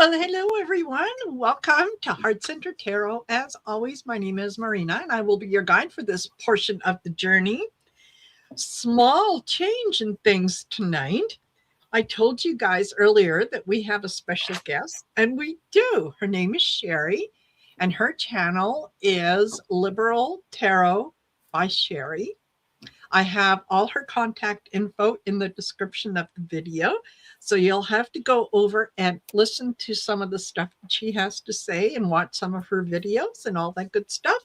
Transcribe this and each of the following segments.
Well, hello everyone. Welcome to Heart Center Tarot. As always, my name is Marina and I will be your guide for this portion of the journey. Small change in things tonight. I told you guys earlier that we have a special guest, and we do. Her name is Sherri, and her channel is Liberal Tarot by Sherri. I have all her contact info in the description of the video. So you'll have to go over and listen to some of the stuff that she has to say and watch some of her videos and all that good stuff.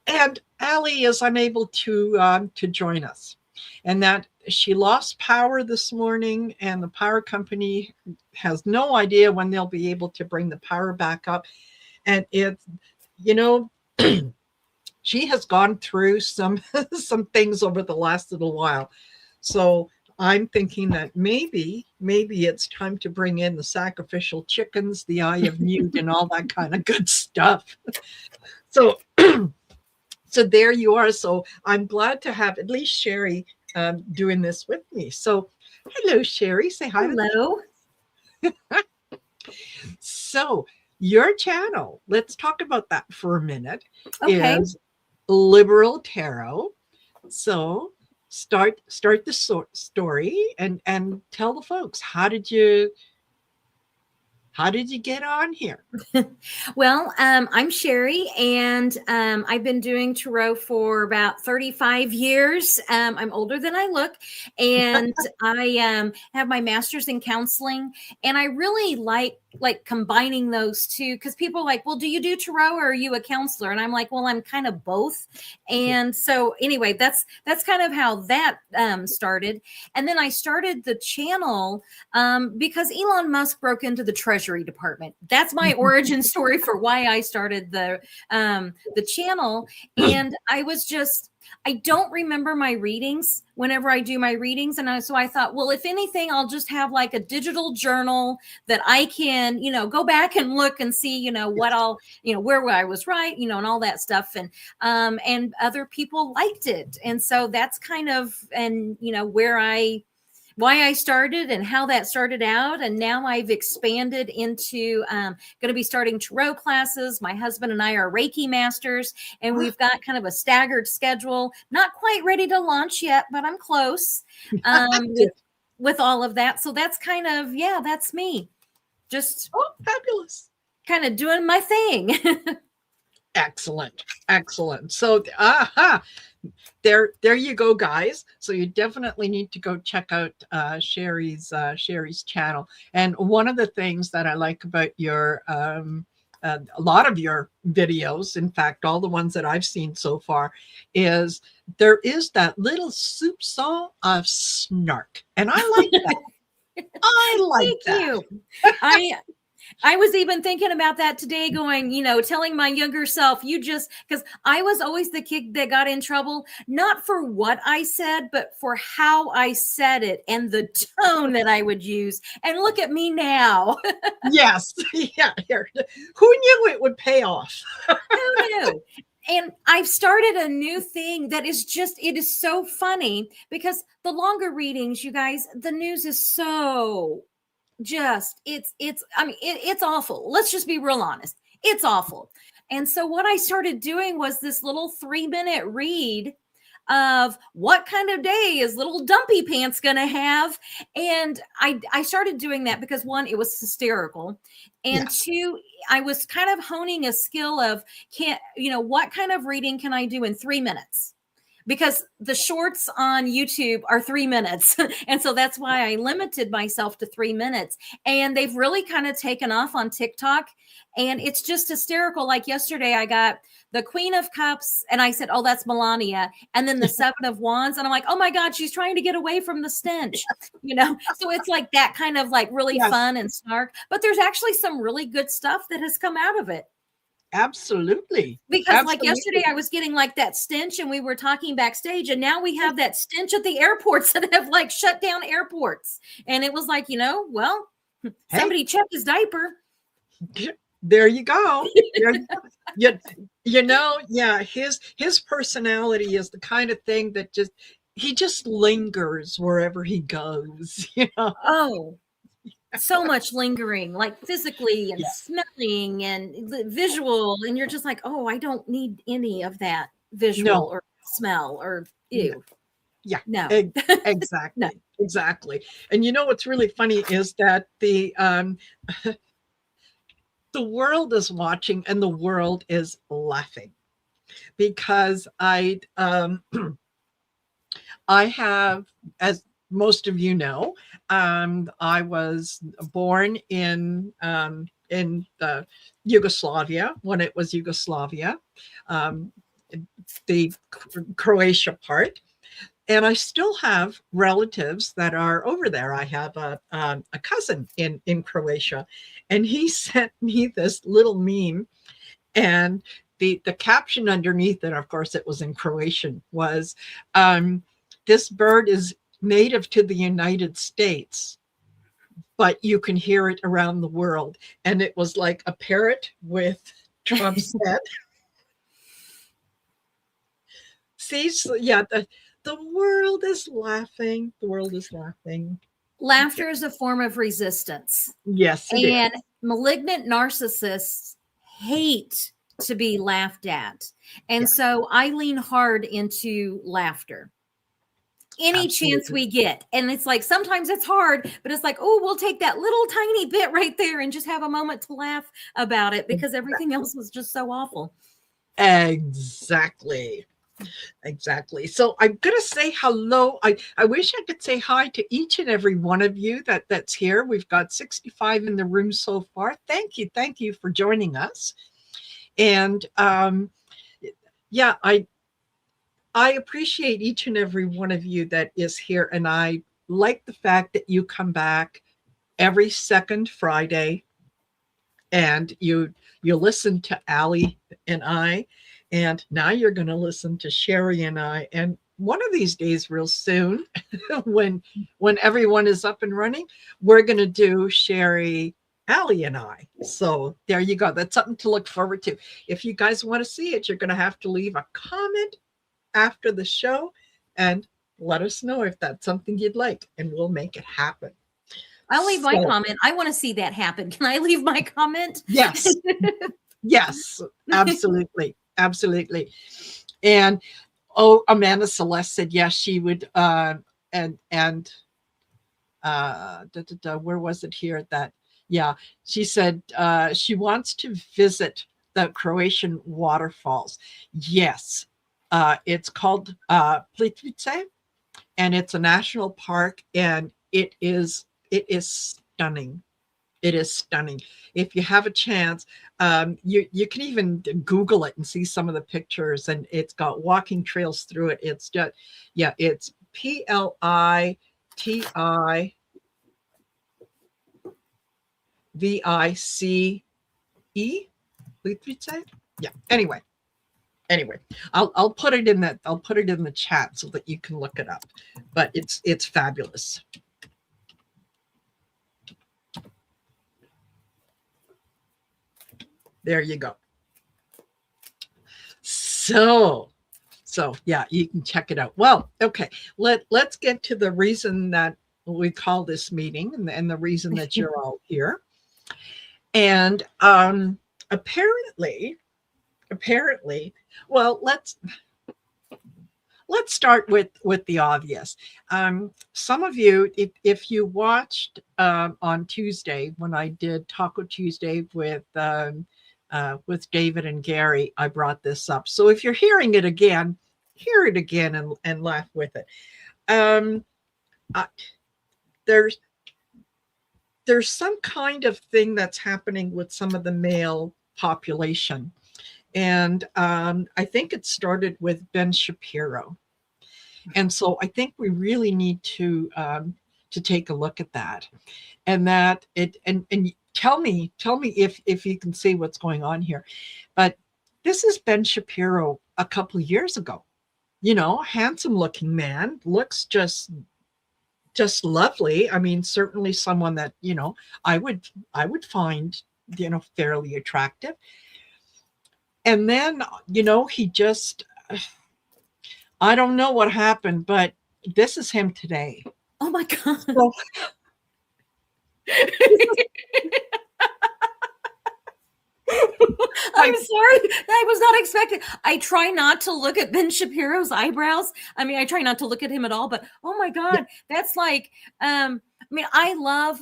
And Aley is unable to join us, and that she lost power this morning, and the power company has no idea when they'll be able to bring the power back up. And it's, you know, she has gone through some things over the last little while. So I'm thinking that maybe it's time to bring in the sacrificial chickens, the eye of newt, and all that kind of good stuff. So so there you are. So I'm glad to have at least Sherri doing this with me. So hello, Sherri. Say hi. Hello. So your channel, let's talk about that for a minute, Okay. is Liberal Tarot. So start the story and tell the folks, how did you get on here? Well, I'm Sherri, and I've been doing tarot for about 35 years. I'm older than I look, and I have my master's in counseling, and I really like combining those two, because people are like, well, do you do tarot or are you a counselor? And I'm like, well, I'm kind of both. And so anyway, that's kind of how that started. And then I started the channel because Elon Musk broke into the Treasury Department. That's my origin story for why I started the channel. And I don't remember my readings whenever I do my readings. And so I thought, well, if anything, I'll just have like a digital journal that I can, go back and look and see, what I'll, where I was right, and all that stuff. And other people liked it. And so that's kind of, and, why I started and how that started out. And now I've expanded into going to be starting tarot classes. My husband and I are Reiki masters, and we've got kind of a staggered schedule. Not quite ready to launch yet, but I'm close with all of that. So that's kind of, that's me. Just fabulous. Kind of doing my thing. Excellent. So there you go, guys. So you definitely need to go check out Sherri's channel. And one of the things that I like about your a lot of your videos, in fact, all the ones that I've seen so far, is there is that little soupçon of snark, and I like that. Thank you. I was even thinking about that today, going, telling my younger self, because I was always the kid that got in trouble, not for what I said, but for how I said it and the tone that I would use. And look at me now. Yes. Yeah. Who knew it would pay off? Who knew? And I've started a new thing that is it is so funny, because the longer readings, you guys, the news is so it's awful. Let's just be real honest. It's awful. And so what I started doing was this little 3-minute read of what kind of day is little Dumpy Pants going to have. And I started doing that because, one, it was hysterical. And two, I was kind of honing a skill of, what kind of reading can I do in 3 minutes? Because the shorts on YouTube are 3 minutes. And so that's why I limited myself to 3 minutes. And they've really kind of taken off on TikTok. And it's just hysterical. Like yesterday, I got the Queen of Cups, and I said, oh, that's Melania. And then the 7 of Wands. And I'm like, oh my God, she's trying to get away from the stench. So it's like that kind of like really fun and snark. But there's actually some really good stuff that has come out of it. Absolutely. Because like yesterday I was getting like that stench, and we were talking backstage, and now we have that stench at the airports that have like shut down airports. And it was like, somebody check his diaper. There you go. His personality is the kind of thing that he just lingers wherever he goes. Oh, so much lingering, like physically and Yes. smelling and visual. And you're just like, oh, I don't need any of that visual No. or smell or No. ew. Yeah. No, no. Exactly. Exactly. And you know what's really funny is that the world is watching and the world is laughing because I have, as most of you know, I was born in the Yugoslavia when it was Yugoslavia, um, the Croatia part, and I still have relatives that are over there. I have a cousin in Croatia, and he sent me this little meme, and the caption underneath it, of course, it was in Croatian, was um, "This bird is native to the United States, but you can hear it around the world." And it was like a parrot with Trump's head. See, so yeah, the world is laughing. The world is laughing. Laughter is a form of resistance. Yes, it And is. malignant narcissists hate to be laughed at. And Yeah, so I lean hard into laughter any chance absolutely. we get. And it's like sometimes it's hard, but it's like, oh, we'll take that little tiny bit right there and just have a moment to laugh about it because everything else was just so awful. Exactly. Exactly. So I'm going to say hello. I wish I could say hi to each and every one of you that's here. We've got 65 in the room so far. Thank you. Thank you for joining us. And yeah, I appreciate each and every one of you that is here. And I like the fact that you come back every second Friday and you listen to Aley and I, and now you're going to listen to Sherri and I. And one of these days, real soon, when everyone is up and running, we're going to do Sherri, Aley, and I. So there you go. That's something to look forward to. If you guys want to see it, you're going to have to leave a comment after the show and let us know if that's something you'd like, and we'll make it happen. I'll leave my So, comment. I want to see that happen. Can I leave my comment? yes, yes, absolutely, absolutely. And oh, Amanda Celeste said yes, she would. And where was it here? That yeah, she said she wants to visit the Croatian waterfalls. Yes, it's called Plitvice, and it's a national park, and it is stunning. It is stunning. If you have a chance, you can even Google it and see some of the pictures, and it's got walking trails through it. It's just, yeah, it's Plitvice. Plitvice. Yeah. Anyway, I'll put it in that. I'll put it in the chat so that you can look it up. But it's fabulous. There you go. So yeah, you can check it out. Well, okay, let's get to the reason that we call this meeting, and the reason that you're all here. And apparently, well, let's start with the obvious. Some of you, if you watched on Tuesday when I did Taco Tuesday with David and Gary, I brought this up. So if you're hearing it again, hear it again and laugh with it. Um, there's some kind of thing that's happening with some of the male population. And I think it started with Ben Shapiro. And so I think we really need to take a look at that, and that it and tell me if you can see what's going on here. But this is Ben Shapiro a couple of years ago. Handsome looking man, looks just lovely. I mean, certainly someone that I would find fairly attractive. And then he just, I don't know what happened, but this is him today. Oh my God. So, I'm sorry. I was not expecting. I try not to look at Ben Shapiro's eyebrows. I mean, I try not to look at him at all, but oh my God, that's like, I mean, I love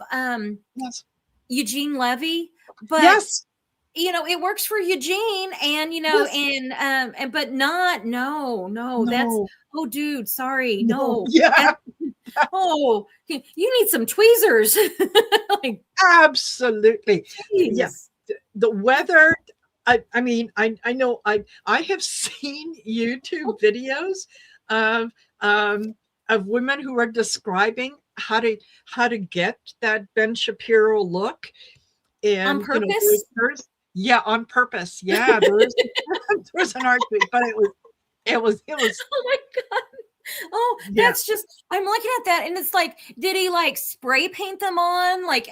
Yes. Eugene Levy, but Yes. you know, it works for Eugene and, you know, and, but not, no, that's, No. oh dude, sorry. No. No. Yeah. Oh, you need some tweezers. Like, Absolutely. Yeah. geez. The weather. I mean, I know I have seen YouTube videos of women who are describing how to get that Ben Shapiro look, On and purpose? yeah, on purpose. Yeah, there's an art to it, but it was Oh my God. Oh, yeah. that's just, I'm looking at that and it's like, did he like spray paint them on? Like,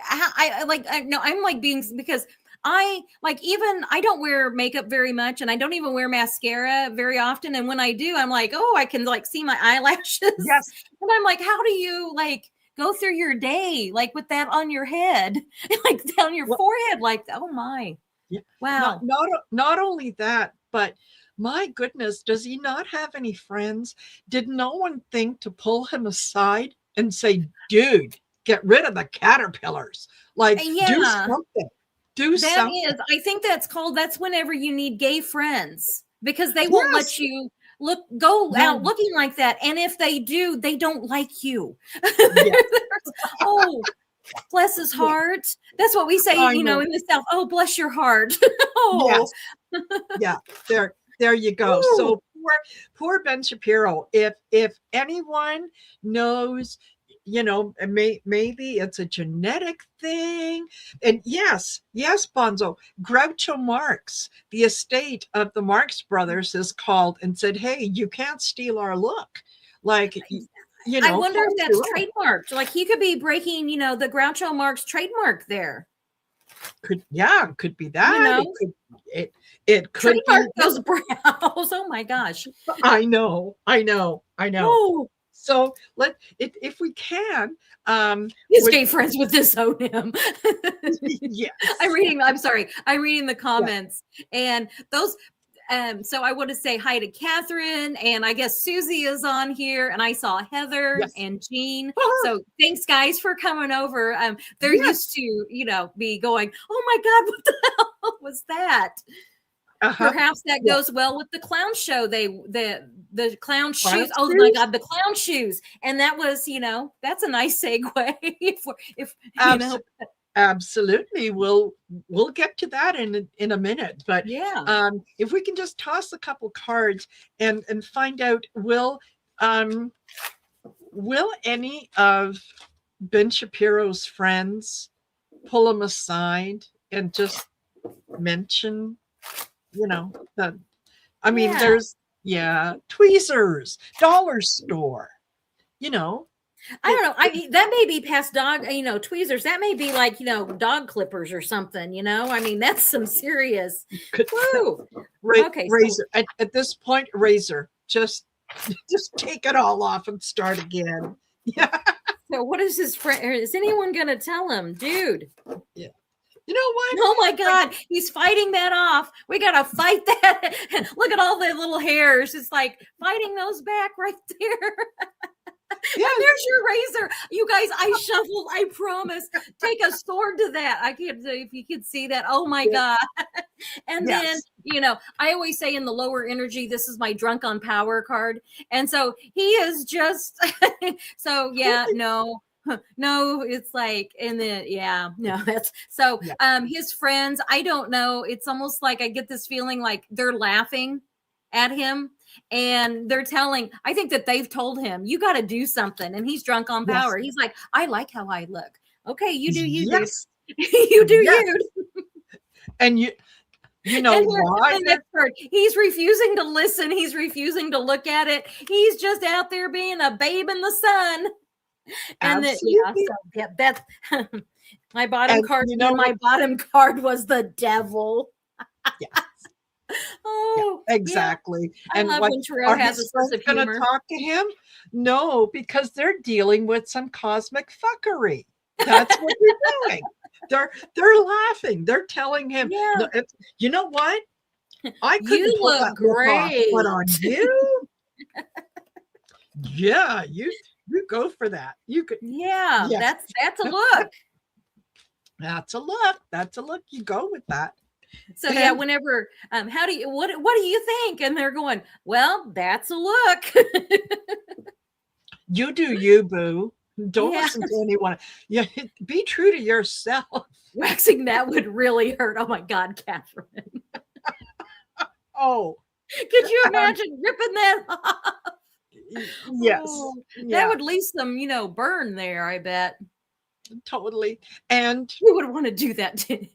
no, I'm like being, because I like, even I don't wear makeup very much and I don't even wear mascara very often. And when I do, I'm like, oh, I can like see my eyelashes. Yes. And I'm like, how do you like go through your day like with that on your head, like down your forehead? Like, oh my. Yeah. Wow. Not only that, but my goodness, does he not have any friends? Did no one think to pull him aside and say, dude, get rid of the caterpillars? Like, do Yeah. something. Do That something. is, I think that's whenever you need gay friends, because they won't let you go out looking like that. And if they do, they don't like you. Yes. Oh, bless his heart. That's what we say, you know, in the South. Oh, bless your heart. Oh, Yes. Yeah. There you go. Ooh. So poor Ben Shapiro. If anyone knows, maybe it's a genetic thing. And yes, Bonzo, Groucho Marx, the estate of the Marx brothers, is called and said, hey, you can't steal our look. Like, I wonder if that's trademarked. Like he could be breaking, you know, the Groucho Marx trademark there. Could be that. You know? It could trademark be those brows. Oh my gosh. I know. Oh. So if we can, his gay friends would disown him. Yes. I'm reading the comments and those. So I want to say hi to Catherine, and I guess Susie is on here, and I saw Heather and Jean. So thanks guys for coming over. They're used to, you know, be going, oh my God, what the hell was that? Perhaps that goes well with the clown show. The clown shoes. Oh my God, the clown shoes. And that was, you know, that's a nice segue. if you know. Absolutely. We'll get to that in a minute. But if we can just toss a couple cards and find out, will any of Ben Shapiro's friends pull him aside and just mention, you know, that, I mean, there's tweezers, dollar store, you know. I don't know. I mean, that may be past dog, you know, tweezers. That may be like, you know, dog clippers or something, you know. I mean, that's some serious. Woo. Okay. Razor. At this point, razor. Just take it all off and start again. Yeah. So what is his friend? Is anyone going to tell him, dude? Yeah. You know what? Oh my God, he's fighting that off. We got to fight that. Look at all the little hairs. It's like fighting those back right there. Yes. And there's your razor. You guys, I shuffled, I promise. Take a sword to that. I can't say if you could see that. Oh my God. And then, you know, I always say in the lower energy, this is my drunk on power card. And so he is just, so yeah, no, it's like, and then, that's so, his friends, I don't know. It's almost like I get this feeling like they're laughing at him. And they're telling, I think that they've told him, you got to do something. And he's drunk on power. He's like, I like how I look. Okay, you do you. Yes. You do you. And you know why? He's refusing to listen. He's refusing to look at it. He's just out there being a babe in the sun. And that's my bottom card. You know, my bottom card was the devil. Yeah. Oh, exactly. And I love when Terrell has a sense of humor. Going to talk to him? No, because they're dealing with some cosmic fuckery. That's what they're doing. They're laughing. They're telling him, Yeah. no, you know what? I You couldn't pull look that look off, but great. on you, yeah, you go for that. You could, Yeah, yes, that's a look. that's a look. That's a look. You go with that. So yeah, And whenever how do you what do you think? And they're going, well, that's a look. you do you, boo. Don't Yeah, listen to anyone. Yeah, be true to yourself. waxing that would really hurt. Oh my God, Catherine. Oh, Could you imagine ripping that off? yes. Oh, that Yeah, would leave some, burn there, I bet. totally. And Who would want to do that to him?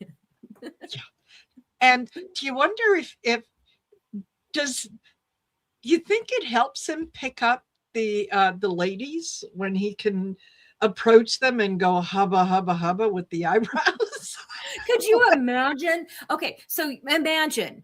yeah. And do you wonder if does you think it helps him pick up the ladies when he can approach them and go hubba hubba hubba with the eyebrows? Could you imagine? Okay, so imagine,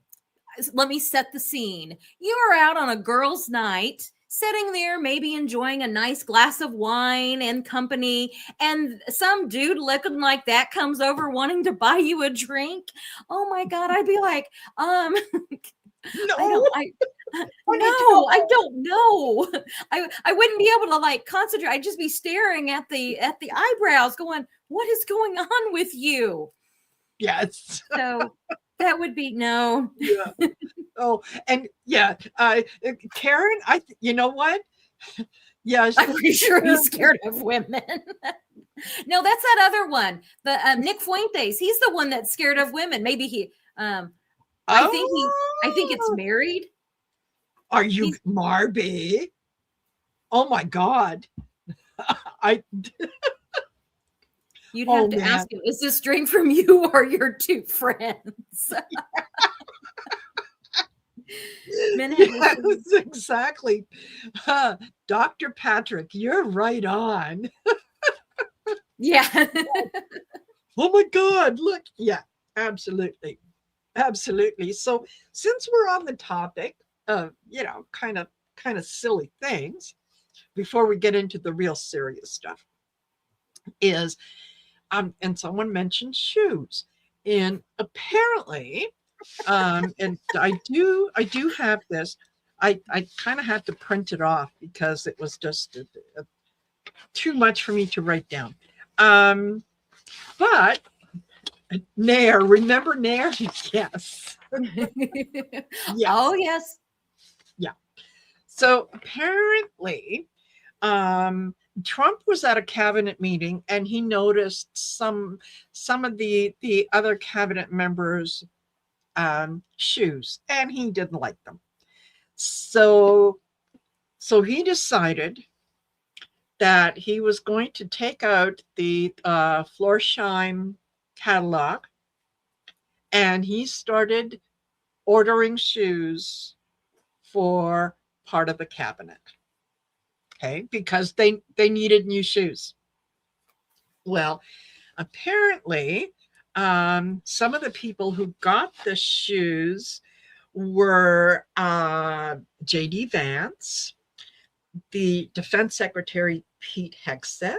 let me set the scene. You are out on a girls' night, sitting there, maybe enjoying a nice glass of wine and company, and some dude looking like that comes over wanting to buy you a drink. Oh my God, I'd be like, I No, don't, what are you no, doing? I don't know. I wouldn't be able to like concentrate. I'd just be staring at the eyebrows, going, "What is going on with you?" Yes. So that would be no. Yeah. Oh, and yeah, Karen, you know what? Yeah, I'm pretty sure he's scared of women. No, that's that other one. The Nick Fuentes. He's the one that's scared of women. Maybe he. I think he. I think it's oh, married. are you He's. Marby? Oh my God. I You'd have oh to man. ask him. Is this drink from you or your two friends? Men have Yes, issues. exactly. Dr. Patrick, you're right on. Yeah. Oh my God, look. Yeah, absolutely. Absolutely. So since we're on the topic of, kind of silly things, before we get into the real serious stuff, is and someone mentioned shoes. And apparently, and I do have this. I kind of had to print it off because it was just too much for me to write down. Um, but Nair, remember Nair? Yes. Oh, Yes. yes. Yeah. So apparently, Trump was at a cabinet meeting and he noticed some of the other cabinet members' shoes, and he didn't like them. So he decided that he was going to take out the Florsheim catalog, and he started ordering shoes for part of the cabinet. Okay, because they needed new shoes. Well, apparently, some of the people who got the shoes were J.D. Vance, the Defense Secretary Pete Hegseth,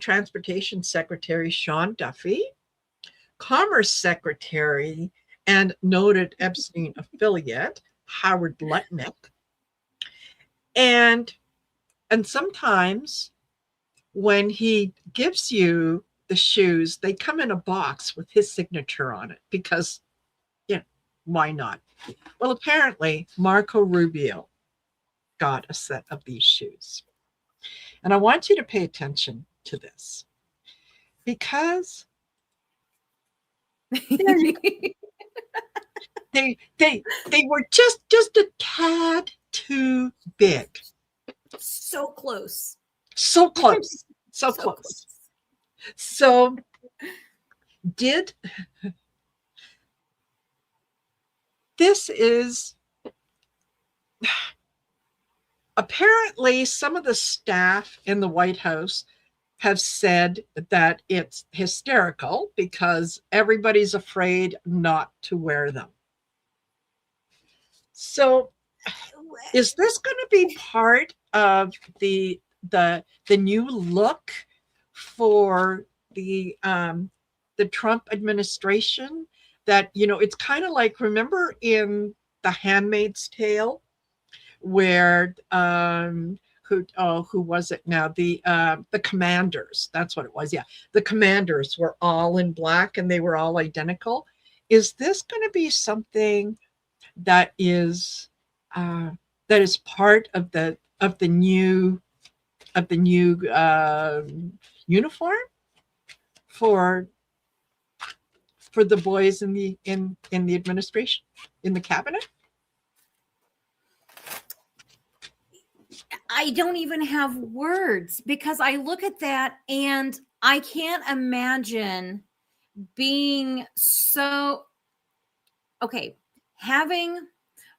Transportation Secretary Sean Duffy, Commerce Secretary and noted Epstein affiliate Howard Lutnick, and sometimes when he gives you the shoes, they come in a box with his signature on it because, why not? Well, apparently, Marco Rubio got a set of these shoes. And I want you to pay attention to this because there you go. They were just a tad too big. So close. So close. So So close. So did this is apparently some of the staff in the White House have said that it's hysterical because everybody's afraid not to wear them. So is this going to be part of the new look for the Trump administration. That, you know, it's kind of like, remember in The Handmaid's Tale, where who was it now? The commanders. That's what it was. Yeah, the commanders were all in black and they were all identical. Is this going to be something that is part of the new uniform for the boys in the administration, in the cabinet? I don't even have words, because I look at that and I can't imagine being so, okay, having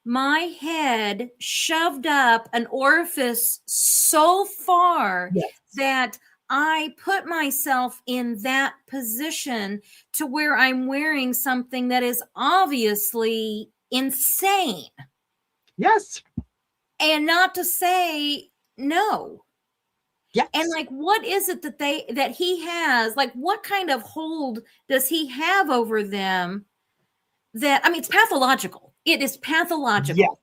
my head shoved up an orifice so far, Yes. that I put myself in that position to where I'm wearing something that is obviously insane. Yes. And not to say no. Yes. And like, what is it that he has? Like, what kind of hold does he have over them? That, I mean, it's pathological. It is pathological. Yes.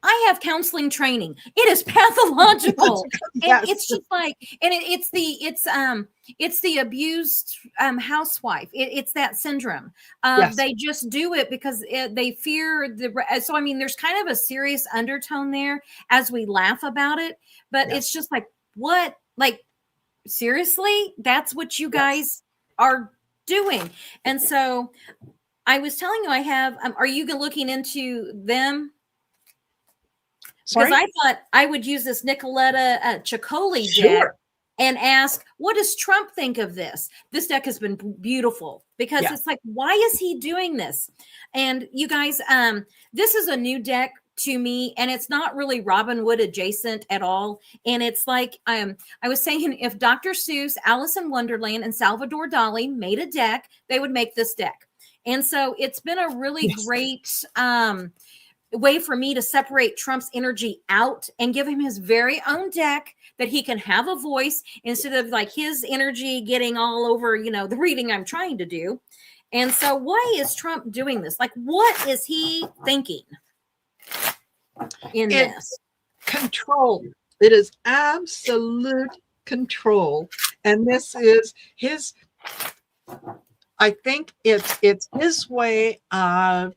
I have counseling training. It is pathological. Yes. And it's just like, and it's the abused housewife. It's that syndrome. Yes. They just do it because they fear so I mean, there's kind of a serious undertone there as we laugh about it, but Yes. it's just like, what, like, seriously, that's what you guys are doing. And so I was telling you, I have, are you looking into them? Because I thought I would use this Nicoletta Ciccoli deck and ask, what does Trump think of this? This deck has been beautiful, because it's like, why is he doing this? And you guys, this is a new deck to me, and it's not really Robin Hood adjacent at all. And it's like, I was saying, if Dr. Seuss, Alice in Wonderland, and Salvador Dali made a deck, they would make this deck. And so it's been a really great way for me to separate Trump's energy out and give him his very own deck, that he can have a voice instead of like his energy getting all over, you know, the reading I'm trying to do. And so why is Trump doing this? Like, what is he thinking in this? Control. It is absolute control. And this is his, I think it's his way of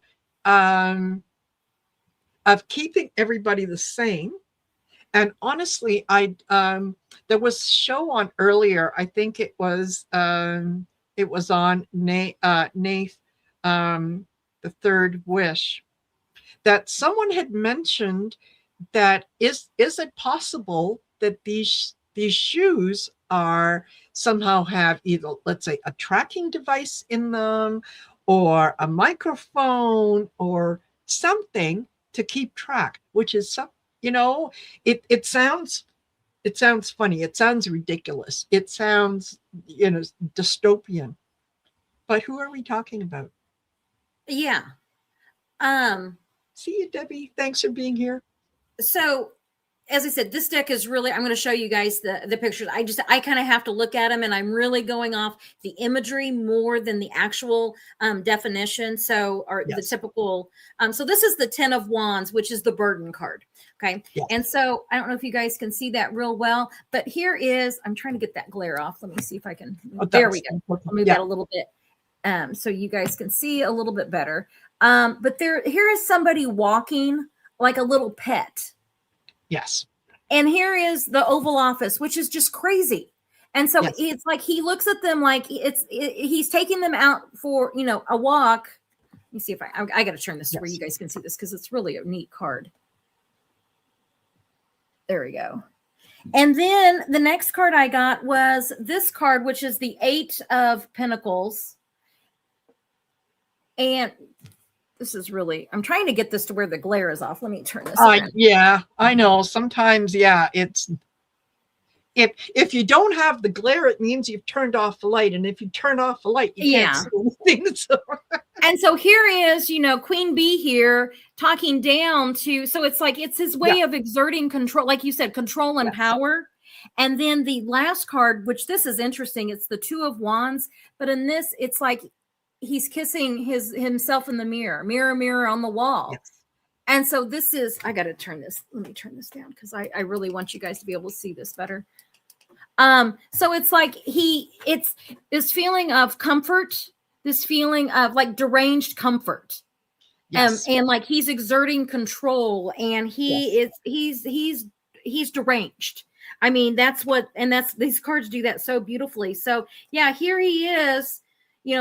keeping everybody the same. And honestly, there was a show on earlier. I think it was on Nath, The Third Wish, that someone had mentioned that is it possible that these shoes are somehow have either, let's say, a tracking device in them, or a microphone, or something to keep track, which is some, you know, it sounds funny, it sounds ridiculous, it sounds, you know, dystopian, but who are we talking about? Yeah. See you, Debbie, thanks for being here. So as I said, this deck is really, I'm going to show you guys the pictures. I kind of have to look at them, and I'm really going off the imagery more than the actual definition. So, or the typical, so this is the 10 of Wands, which is the burden card. Okay. Yes. And so I don't know if you guys can see that real well, but here is, I'm trying to get that glare off. Let me see if I can, there we go. I'll move that a little bit. So you guys can see a little bit better. But here is somebody walking like a little pet. Yes. And here is the Oval Office, which is just crazy. And so it's like he looks at them like he's taking them out for, you know, a walk. Let me see if I got to turn this to where you guys can see this, because it's really a neat card. There we go. And then the next card I got was this card, which is the 8 of Pentacles. And this is really, I'm trying to get this to where the glare is off. Let me turn this on. Yeah, I know. Sometimes, it's, if you don't have the glare, it means you've turned off the light. And if you turn off the light, you can't see anything. So. And so here is, you know, Queen Bee here talking down to, so it's like, it's his way of exerting control, like you said, control and power. And then the last card, which this is interesting, it's the Two of Wands, but in this, it's like he's kissing himself in the mirror, mirror on the wall. Yes. And so this is, I got to turn this, let me turn this down because I really want you guys to be able to see this better. So it's like it's this feeling of comfort, this feeling of like deranged comfort. Yes. And like he's exerting control, and he's deranged. I mean, these cards do that so beautifully. So yeah, here he is,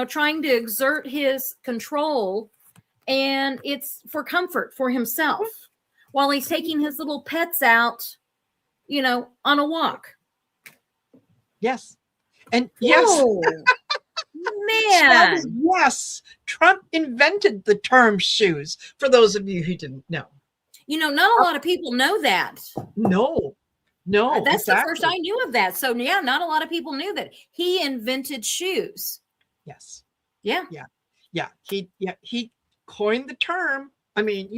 trying to exert his control, and it's for comfort for himself while he's taking his little pets out, on a walk. Yes. And yes. Oh, man. Yes. Trump invented the term shoes, for those of you who didn't know. Not a lot of people know that. No. That's exactly. the first I knew of that. So yeah, not a lot of people knew that he invented shoes. Yes. Yeah. He coined the term. I mean,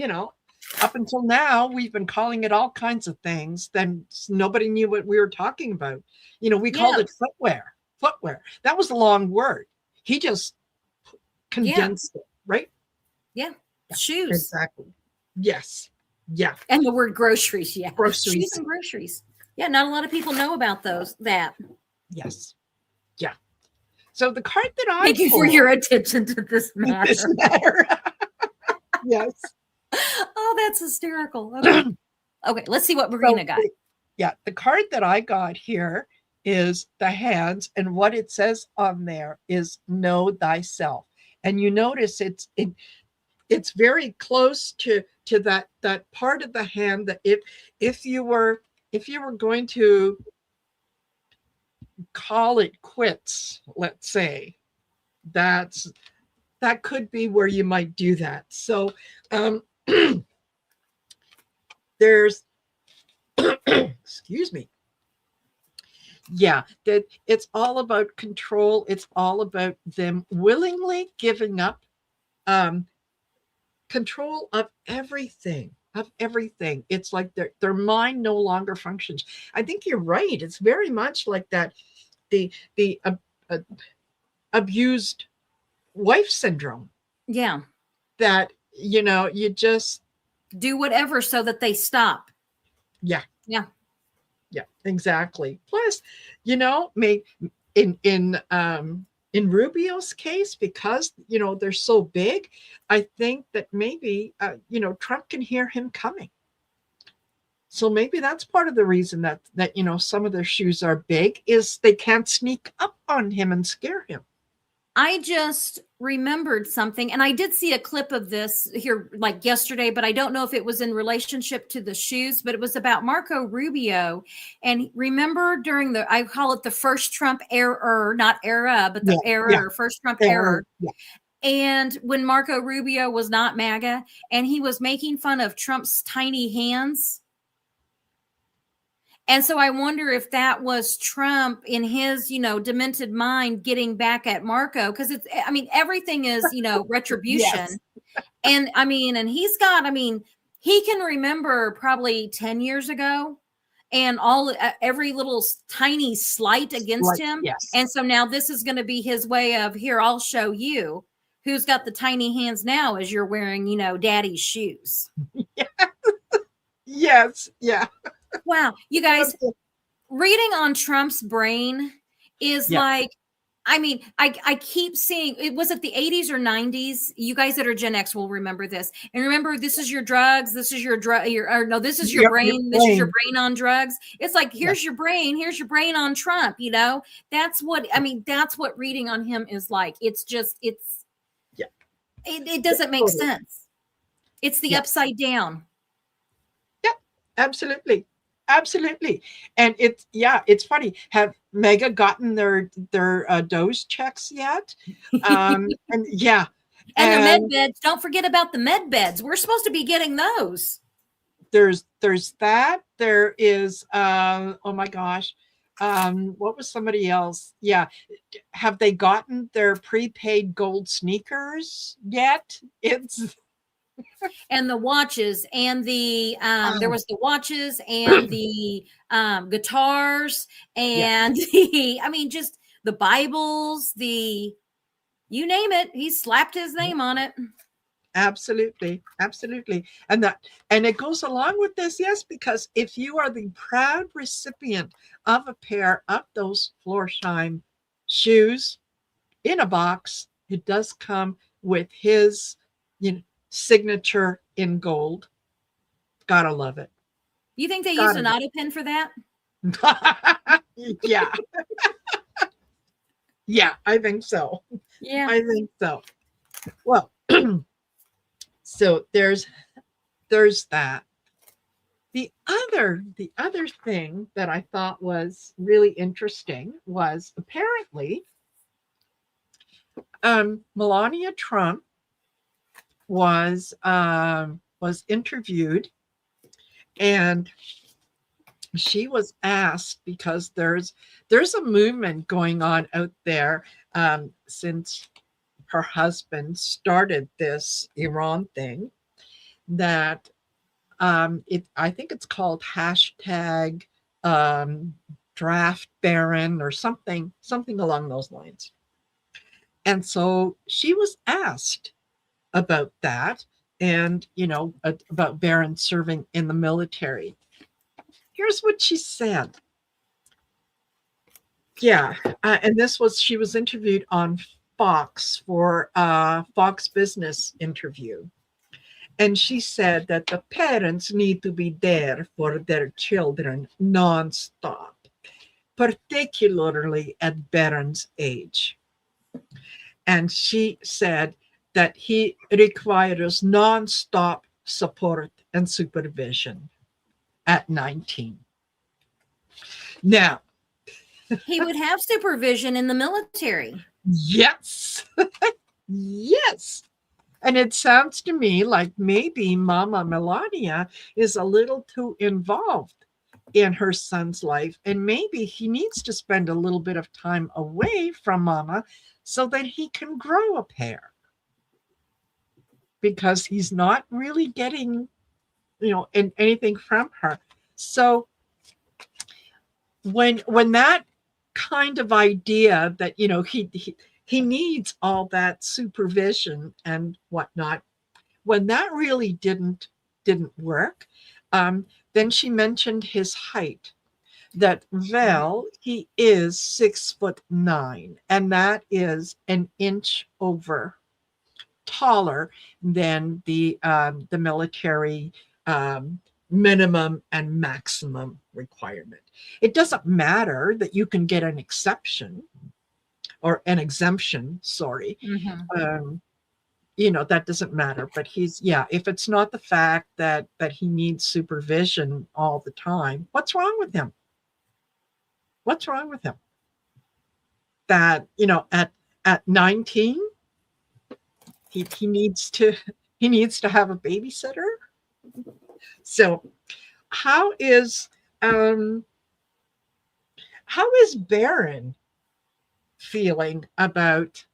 up until now, we've been calling it all kinds of things. Then nobody knew what we were talking about. We called it footwear. That was a long word. He just condensed it, right? Yeah. Shoes. Exactly. Yes. Yeah. And the word groceries. Yeah. Groceries. Shoes and groceries. Yeah. Not a lot of people know about that. Yes. Yeah. So the card that I thank you for your attention to this matter. Yes. Oh, that's hysterical. Okay, let's see what Marina got. Yeah, the card that I got here is the hands, and what it says on there is know thyself. And you notice it's very close to that part of the hand that if you were going to call it quits, let's say, that could be where you might do that. So there's excuse me. Yeah, that it's all about control. It's all about them willingly giving up control of everything. It's like their mind no longer functions. I think you're right. It's very much like that, the abused wife syndrome. Yeah. That, you just do whatever so that they stop. Yeah. Yeah. Yeah, exactly. Plus, in Rubio's case, because, they're so big, I think that maybe, Trump can hear him coming. So maybe that's part of the reason that some of their shoes are big, is they can't sneak up on him and scare him. I just remembered something, and I did see a clip of this here like yesterday, but I don't know if it was in relationship to the shoes, but it was about Marco Rubio. And remember during I call it the first Trump error, not era, but the error, first Trump error. Yeah. And when Marco Rubio was not MAGA, and he was making fun of Trump's tiny hands. And so I wonder if that was Trump in his, demented mind getting back at Marco, because everything is, retribution. Yes. And and he's got, he can remember probably 10 years ago and every little tiny slight against him. Yes. And so now this is going to be his way of, here, I'll show you who's got the tiny hands now as you're wearing, daddy's shoes. Yes. Yeah. Wow. You guys, reading on Trump's brain is like, I keep seeing, was it the 80s or 90s? You guys that are Gen X will remember this. And remember, this is your drugs. This is your drug. This is your brain. This is your brain on drugs. It's like, here's your brain. Here's your brain on Trump. That's what, that's what reading on him is like. It's just, it doesn't make sense. It's the upside down. Yeah, absolutely. Absolutely. And it's funny. Have MAGA gotten their dose checks yet? And yeah. And their med beds. Don't forget about the med beds. We're supposed to be getting those. There's that. There is, oh my gosh. What was somebody else? Yeah. Have they gotten their prepaid gold sneakers yet? And the watches and the there was the watches and the guitars Yeah, and the I mean just the Bibles, the you name it, he slapped his name on it. absolutely, absolutely. And it goes along with this, yes, because if you are the proud recipient of a pair of those Florsheim shoes in a box, it does come with his, you know, signature in gold. Gotta love it. You think they used Gotta an auto pen for that? yeah, yeah, I think so. Yeah. I think so. Well, so there's that. The other thing that I thought was really interesting was apparently Melania Trump was interviewed, and she was asked, because there's a movement going on out there, since her husband started this Iran thing, that I think it's called hashtag um, draft baron or something along those lines. And so she was asked about that, and about Baron serving in the military. Here's what she said. Yeah, and she was interviewed on Fox for a Fox Business interview. And she said that the parents need to be there for their children nonstop, particularly at Baron's age. And she said that he requires nonstop support and supervision at 19. Now, He would have supervision in the military. yes, yes. And it sounds to me like maybe Mama Melania is a little too involved in her son's life. And maybe he needs to spend a little bit of time away from Mama so that he can grow a pair. Because he's not really getting, anything from her. So when that kind of idea that, he needs all that supervision and whatnot, when that really didn't work, then she mentioned his height. That he is 6'9", and that is an inch over taller than the military minimum and maximum requirement. It doesn't matter that you can get an exception or an exemption. Sorry. That doesn't matter, but if it's not the fact that he needs supervision all the time, what's wrong with him? What's wrong with him? That, at 19, he needs to have a babysitter. So how is Baron feeling about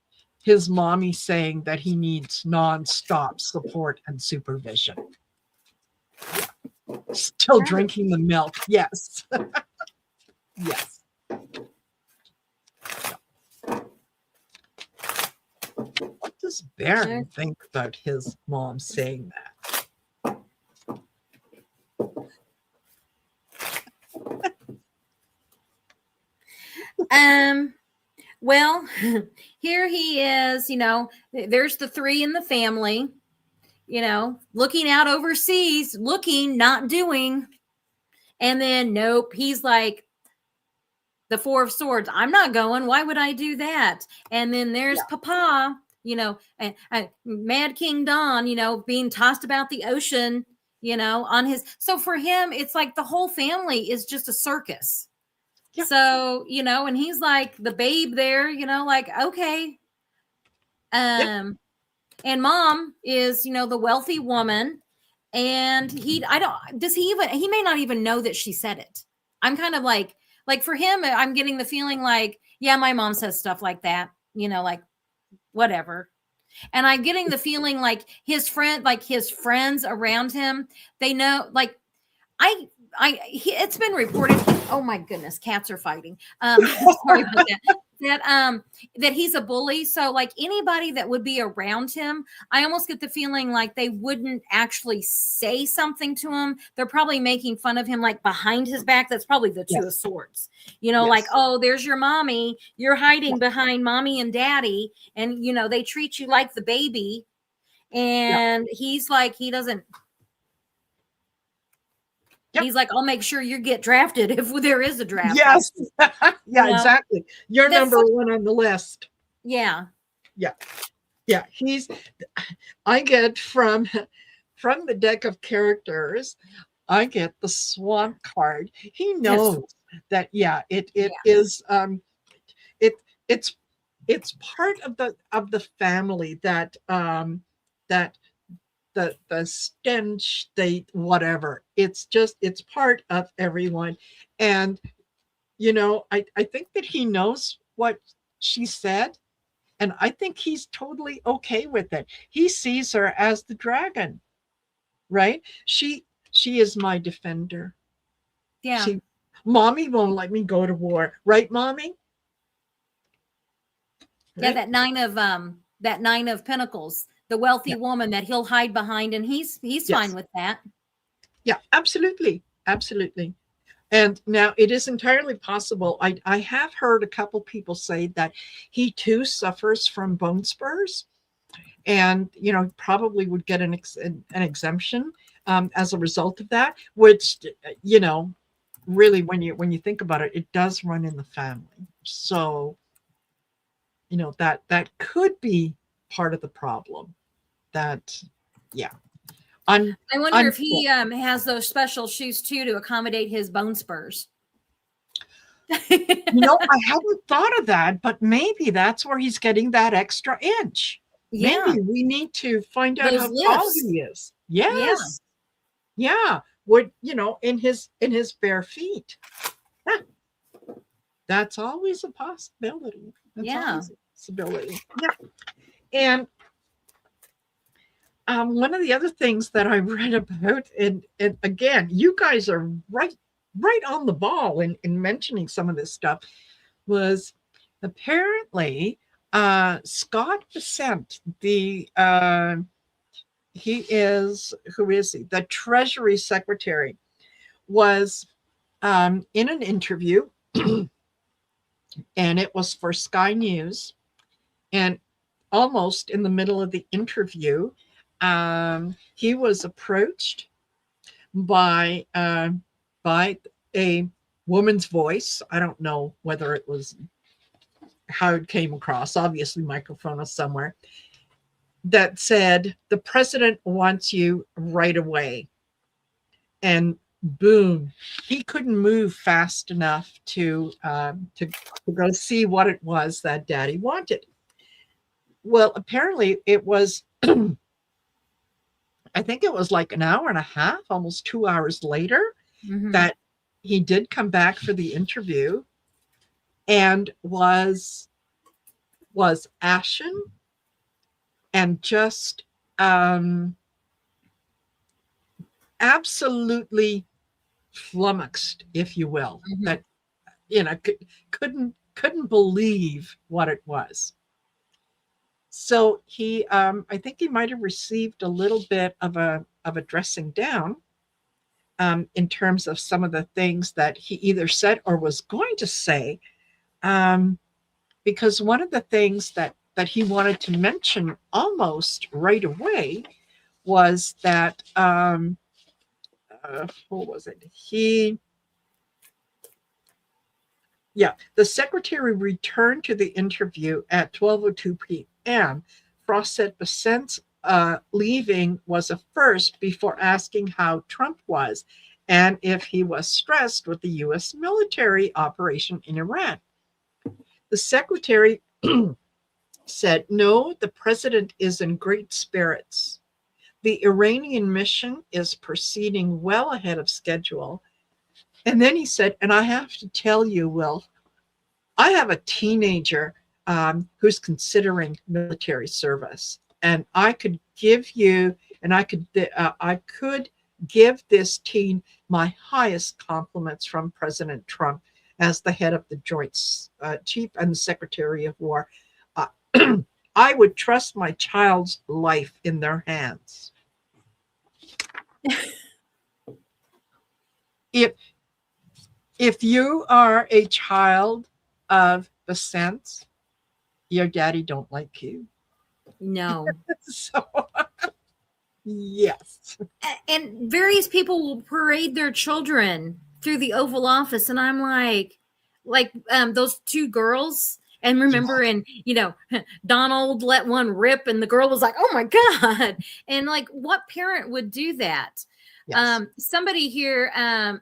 his mommy saying that he needs nonstop support and supervision? Still drinking the milk. Yes. Yes. What does Baron think about his mom saying that? Well, here he is, there's the three in the family, looking out overseas, looking, not doing. And then, nope, he's like the Four of Swords. I'm not going. Why would I do that? And then there's Papa, and Mad King Don, being tossed about the ocean, on his. So for him, it's like the whole family is just a circus. Yeah. So, and he's like the babe there, like, okay. And Mom is, the wealthy woman. And he may not even know that she said it. I'm kind of like for him, I'm getting the feeling like, yeah, my mom says stuff like that, like whatever. And I'm getting the feeling like his friends around him, they know, like, it's been reported. Oh my goodness, cats are fighting. Sorry about that. That he's a bully. So like anybody that would be around him, I almost get the feeling like they wouldn't actually say something to him. They're probably making fun of him like behind his back. That's probably the Two of Swords. Like, oh, there's your mommy. You're hiding behind mommy and daddy, and they treat you like the baby. And he's like, he doesn't. Yep. He's like, I'll make sure you get drafted if there is a draft. Yes. Exactly. You're number one on the list. Yeah. Yeah. Yeah. I get from the deck of characters, I get the Swamp card. He knows that, it is, it's part of the family that, the stench state, whatever. It's part of everyone. And, I think that he knows what she said. And I think he's totally okay with it. He sees her as the dragon, right? She is my defender. Yeah. Mommy won't let me go to war. Right, Mommy? Right? Yeah, that nine of pentacles. The wealthy woman that he'll hide behind, and he's fine with that. Yeah, absolutely. Absolutely. And now it is entirely possible. I have heard a couple people say that he too suffers from bone spurs, and probably would get an exemption as a result of that, which really when you think about it, it does run in the family. So that could be part of the problem. I wonder if he has those special shoes too to accommodate his bone spurs. I hadn't thought of that, but maybe that's where he's getting that extra inch. Yeah. Maybe we need to find out how tall he is. Yes. Yeah. Would in his bare feet. That's always a possibility. That's always a possibility. Yeah. And one of the other things that I read about, and again, you guys are right on the ball in mentioning some of this stuff, was apparently Scott Bessent, who is he? The Treasury Secretary, was in an interview, and it was for Sky News, and almost in the middle of the interview, he was approached by a woman's voice. I don't know whether it was how it came across. Obviously, microphone was somewhere, that said, "The president wants you right away." And boom, he couldn't move fast enough to go see what it was that Daddy wanted. Well, apparently it was. I think it was like an hour and a half, almost 2 hours later, that he did come back for the interview, and was ashen and just absolutely flummoxed, if you will, that couldn't believe what it was. So he, I think he might have received a little bit of a dressing down in terms of some of the things that he either said or was going to say, because one of the things that he wanted to mention almost right away was that what was it? The secretary returned to the interview at 12:02 p.m. Frost said Bessent's leaving was a first before asking how Trump was and if he was stressed with the U.S. military operation in Iran. The secretary said, "No, the president is in great spirits. The Iranian mission is proceeding well ahead of schedule." And then he said, "And I have to tell you, Will, I have a teenager who's considering military service. and I could give you, and I could give this teen my highest compliments from President Trump as the head of the Joint Chief and the Secretary of War. Uh, I would trust my child's life in their hands. If you are a child of the sense, your daddy don't like you. No. So yes. And various people will parade their children through the Oval Office, and I'm like those two girls. And remember, and Donald let one rip, and the girl was like, "Oh my God!" And like, what parent would do that? Yes. Somebody here,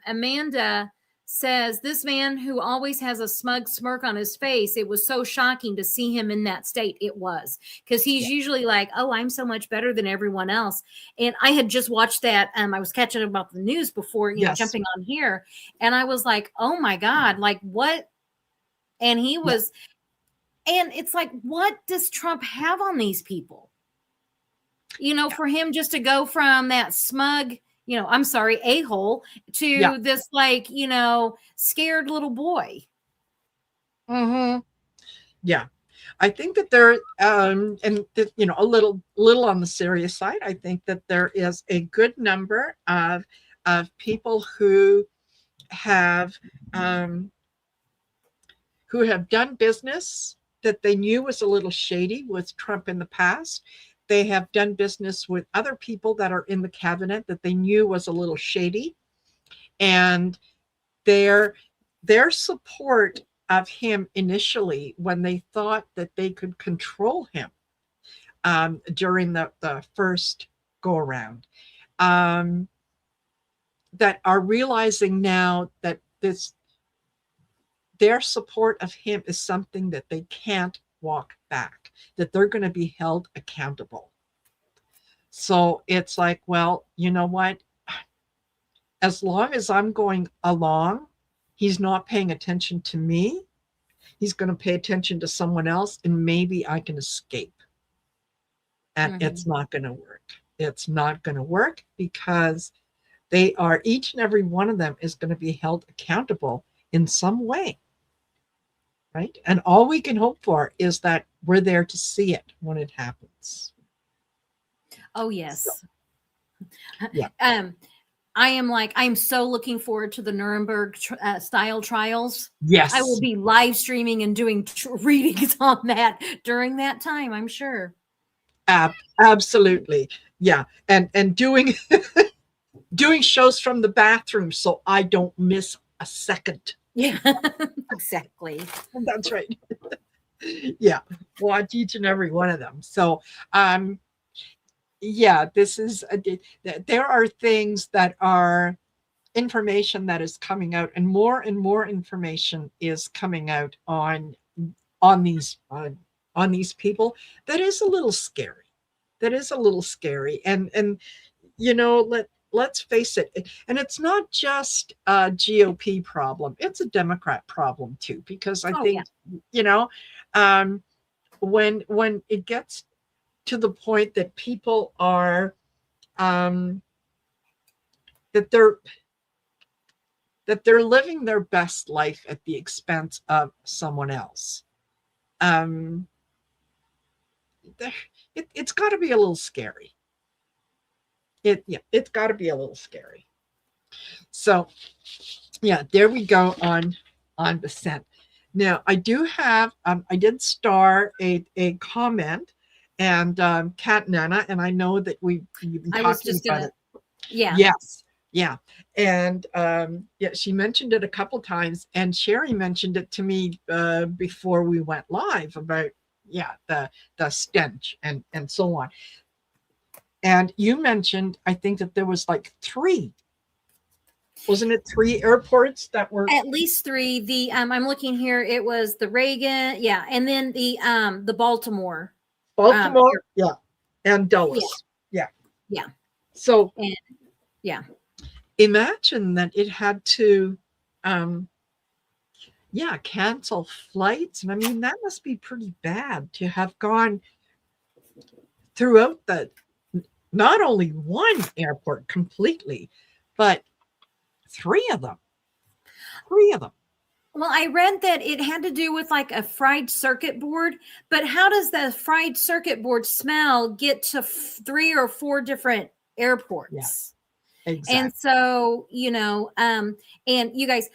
Amanda, says this man who always has a smug smirk on his face. It was so shocking to see him in that state. It was, because he's usually like, "Oh, I'm so much better than everyone else." And I had just watched that. I was catching up about the news before jumping on here, and I was like, "Oh my God, like what?" And he was. And it's like, what does Trump have on these people? For him just to go from that smug, I'm sorry, a-hole to this like, scared little boy. Mm-hmm. Yeah. I think that there, a little on the serious side, I think that there is a good number of people who have done business that they knew was a little shady with Trump in the past. They have done business with other people that are in the cabinet that they knew was a little shady, and their support of him initially, when they thought that they could control him during the first go around, that are realizing now that their support of him is something that they can't walk back, that they're going to be held accountable. So it's like, well, you know what? As long as I'm going along, he's not paying attention to me. He's going to pay attention to someone else, and maybe I can escape. And it's not going to work. It's not going to work, because they are, each and every one of them is going to be held accountable in some way. Right? And all we can hope for is that we're there to see it when it happens. Oh, yes. So, yeah. I'm so looking forward to the Nuremberg style trials. Yes. I will be live streaming and doing readings on that during that time, I'm sure. Absolutely. Yeah. And doing doing shows from the bathroom so I don't miss a second. Yeah, exactly. That's right. Yeah. Watch each and every one of them. So, this is, there are things that are information that is coming out, and more information is coming out on these people. That is a little scary. And let's face it, and it's not just a GOP problem, it's a Democrat problem too, because I think when it gets to the point that people are that they're living their best life at the expense of someone else, it's got to be a little scary. It's got to be a little scary. So, there we go on the scent. Now, I do have, I did star a comment, and Kat Nana, and I know that you've been talking about it. Yeah. Yes. Yeah. And she mentioned it a couple times, and Sherri mentioned it to me before we went live about the stench and so on. And you mentioned, I think, that there was like 3. Wasn't it 3 airports that were? At least 3. The I'm looking here. It was the Reagan, and then the Baltimore. And Dulles. Yeah. So imagine that it had to cancel flights, and I mean, that must be pretty bad to have gone throughout the, not only one airport completely, but three of them. Well, I read that it had to do with like a fried circuit board, but how does the fried circuit board smell get to 3 or 4 different airports? Yeah, exactly. And so, and you guys,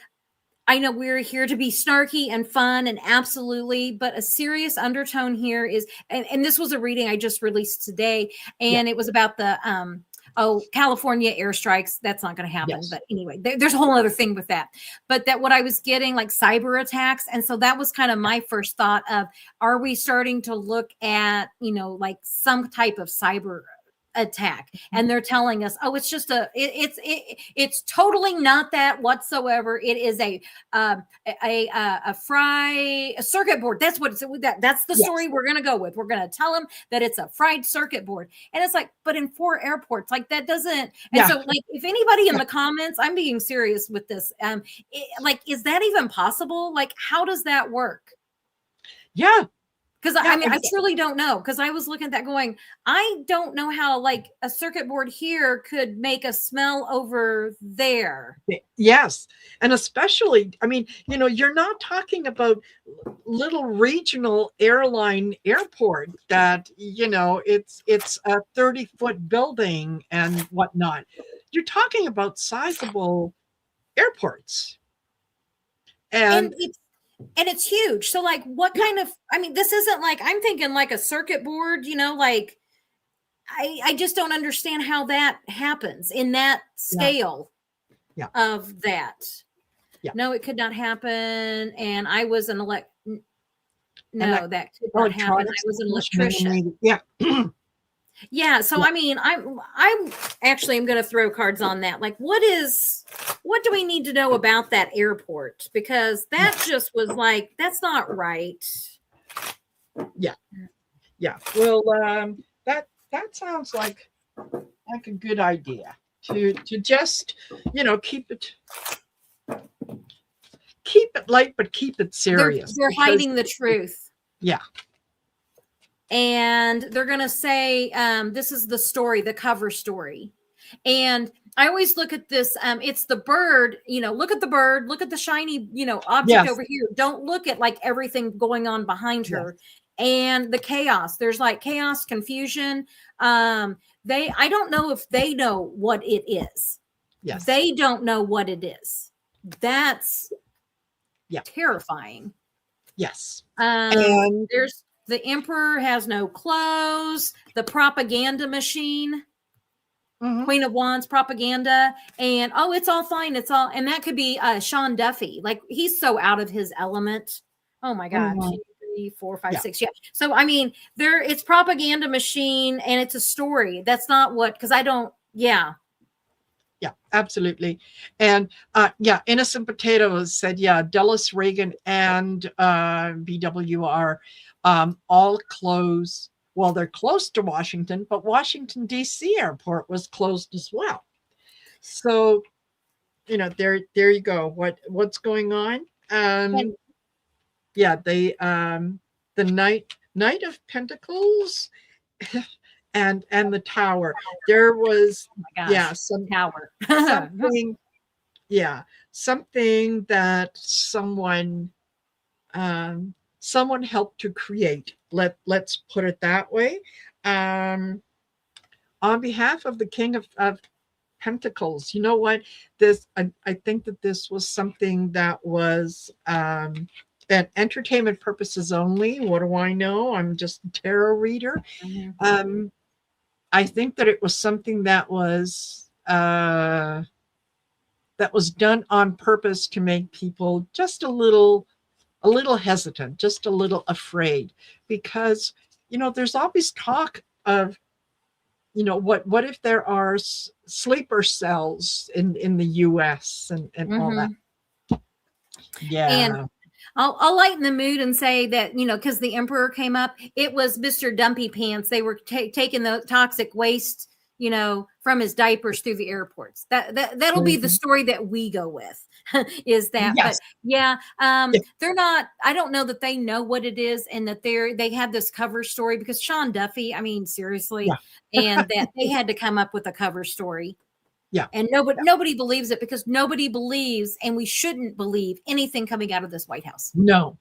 I know we're here to be snarky and fun and absolutely, but a serious undertone here is, and this was a reading I just released today, and it was about the, California airstrikes. That's not going to happen. Yes. But anyway, there's a whole other thing with that. But that what I was getting, like cyber attacks. And so that was kind of my first thought of, are we starting to look at, like some type of cyber attack? And they're telling us, oh, it's just it's totally not that whatsoever. It is a circuit board. That's what that's the story we're going to go with. We're going to tell them that it's a fried circuit board. And it's like, but in 4 airports, like that doesn't. And so like, if anybody in the comments, I'm being serious with this. Like, is that even possible? Like, how does that work? Yeah. Because I mean, I truly don't know. Because I was looking at that going, I don't know how like a circuit board here could make a smell over there. Yes. And especially, I mean, you're not talking about little regional airline airport that, it's a 30-foot building and whatnot. You're talking about sizable airports. And it's huge. So like what kind of, I mean, this isn't like, I'm thinking like a circuit board, like I just don't understand how that happens in that scale of that. Yeah. No, it could not happen. And I was an that could not happen. I was an electrician. Yeah. Yeah. So, I mean, I'm actually, I'm going to throw cards on that. Like, what do we need to know about that airport? Because that just was like, that's not right. Yeah. Yeah. Well, that sounds like a good idea to just, keep it light, but keep it serious. They're hiding the truth. Yeah. And they're going to say, this is the story, the cover story. And I always look at this. It's the bird, look at the bird, look at the shiny, object over here. Don't look at like everything going on behind her and the chaos. There's like chaos, confusion. I don't know if they know what it is. Yes. They don't know what it is. That's terrifying. Yes. And there's, the emperor has no clothes, the propaganda machine, Queen of Wands propaganda, and it's all fine. It's all, and that could be Sean Duffy. Like, he's so out of his element. Oh my God. 2, 3, 4, 5, 6. Yeah. So, I mean, it's propaganda machine and it's a story. That's not what, because I don't, Yeah, absolutely. And Innocent Potatoes said, Dulles, Reagan, and BWR all close. Well, they're close to Washington, but Washington, D.C. airport was closed as well. So, there you go. What's going on? The Knight of Pentacles and the Tower. There was, some Tower. something that someone helped to create. Let's put it that way. On behalf of the King of Pentacles, you know what? I think that this was something that was and entertainment purposes only. What do I know? I'm just a tarot reader. I think that it was something that was done on purpose to make people just a little hesitant, just a little afraid, because there's always talk of what if there are sleeper cells in the US and all that. And I'll lighten the mood and say that, because the emperor came up, it was Mr. Dumpy Pants. They were taking the toxic waste, from his diapers through the airports. That'll be the story that we go with. Is that? Yes. But yeah, Yeah. they're not. I don't know that they know what it is, and that they have this cover story because Sean Duffy. I mean, seriously, and that they had to come up with a cover story. Yeah. And nobody believes it because nobody believes, and we shouldn't believe anything coming out of this White House. No.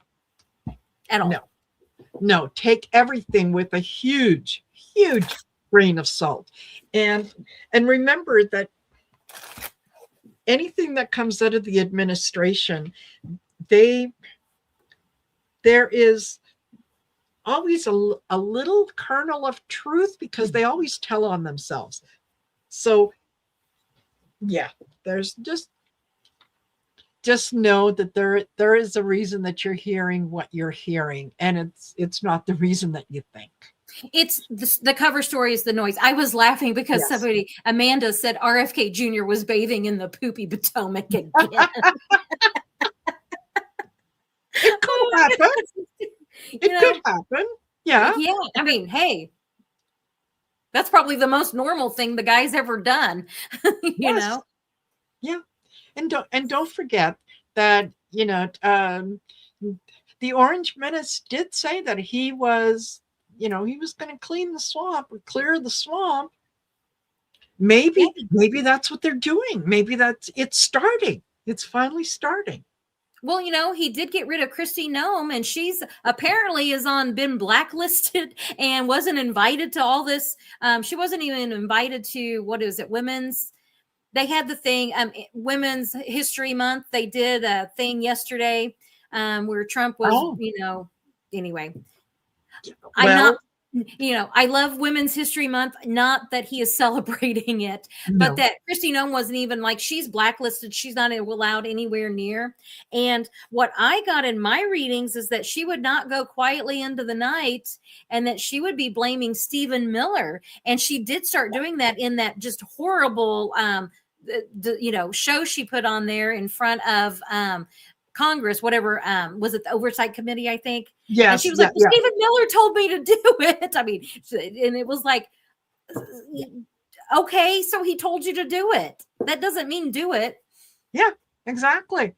At all. No. Take everything with a huge, huge grain of salt. And remember that anything that comes out of the administration, there is always a little kernel of truth because they always tell on themselves. So yeah, there's just know that there is a reason that you're hearing what you're hearing, and it's not the reason that you think. It's the cover story is the noise. I was laughing because Amanda said RFK Jr. was bathing in the poopy Potomac again. It could happen. It could happen. Yeah. Yeah. I mean, hey, that's probably the most normal thing the guy's ever done. you know? Yeah. And don't forget that, the Orange Menace did say that he was going to clean the swamp or clear the swamp. Maybe that's what they're doing. Maybe it's starting. It's finally starting. Well, he did get rid of Kristi Noem, and she's apparently been blacklisted and wasn't invited to all this. She wasn't even invited to, what is it, they had the thing, Women's History Month. They did a thing yesterday where Trump was, anyway. I love Women's History Month, not that he is celebrating it, but that Kristi Noem wasn't even she's blacklisted. She's not allowed anywhere near. And what I got in my readings is that she would not go quietly into the night and that she would be blaming Stephen Miller. And she did start doing that in that just horrible, show she put on there in front of Congress, whatever, was it the Oversight Committee, I think? Yes. And she was like, Stephen Miller told me to do it. I mean, and it was like, okay, so he told you to do it. That doesn't mean do it. Yeah, exactly.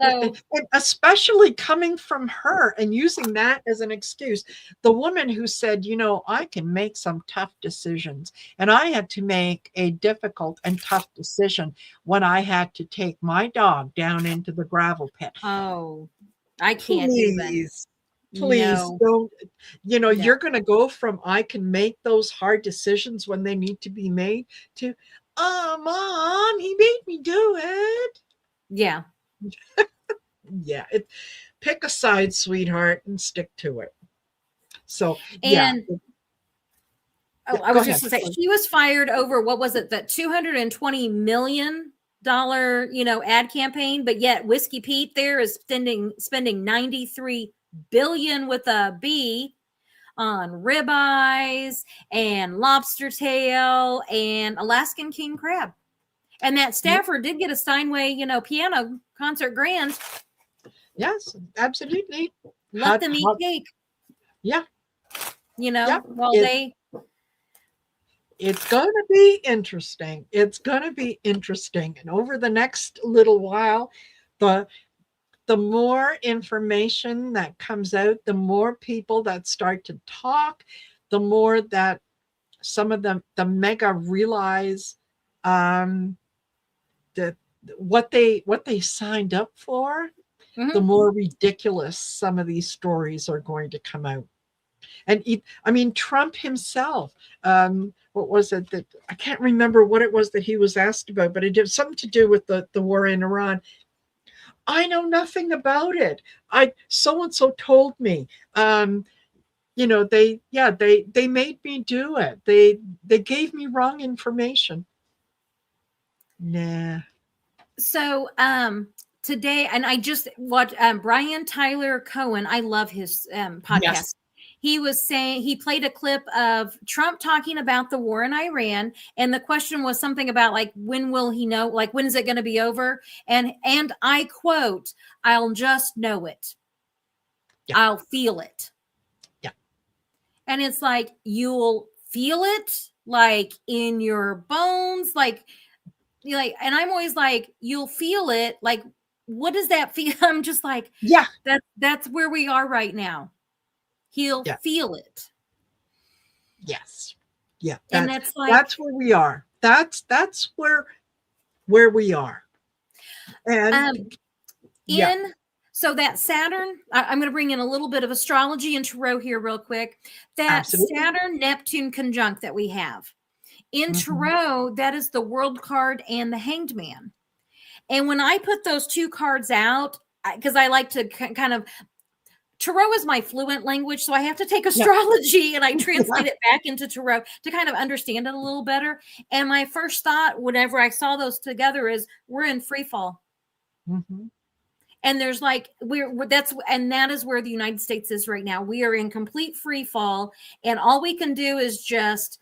And especially coming from her and using that as an excuse. The woman who said, I can make some tough decisions. And I had to make a difficult and tough decision when I had to take my dog down into the gravel pit. Oh, I can't even. Please don't, you're going to go from I can make those hard decisions when they need to be made to, Mom, he made me do it. Yeah. Yeah, pick a side, sweetheart, and stick to it. So, I was just going to say, he was fired over, what was it, that $220 million, ad campaign, but yet Whiskey Pete there is spending $93 billion with a B on ribeyes and lobster tail and Alaskan king crab. And that staffer did get a Steinway, piano concert grand. Yes, absolutely. Let them eat cake. Yeah. It's going to be interesting. It's going to be interesting. And over the next little while, the more information that comes out, the more people that start to talk, the more that some of them, the mega realize that what they signed up for, the more ridiculous some of these stories are going to come out. And Trump himself, what was it that I can't remember what it was that he was asked about, but it had something to do with the war in Iran. I know nothing about it. So-and-so told me. They made me do it. They gave me wrong information. Nah. So today, and I just watched Brian Tyler Cohen. I love his podcast. Yes. He was saying, he played a clip of Trump talking about the war in Iran. And the question was something about when will he know? When is it going to be over? And I quote, I'll just know it. Yeah. I'll feel it. Yeah. And it's you'll feel it like in your bones, like, and I'm always like, you'll feel it. Like, what does that feel? I'm just like, Yeah. That's where we are right now. He'll feel it. Yes. Yeah. And that's like, that's where we are. That's where we are. And so that Saturn, I'm going to bring in a little bit of astrology and tarot here real quick. That absolutely. Saturn Neptune conjunct that we have in tarot, that is the World card and the Hanged Man. And when I put those two cards out, because I like to kind of, tarot is my fluent language, so I have to take astrology and I translate it back into tarot to kind of understand it a little better. And my first thought, whenever I saw those together, is we're in free fall. And there's like, that is where the United States is right now. We are in complete free fall, and all we can do is just,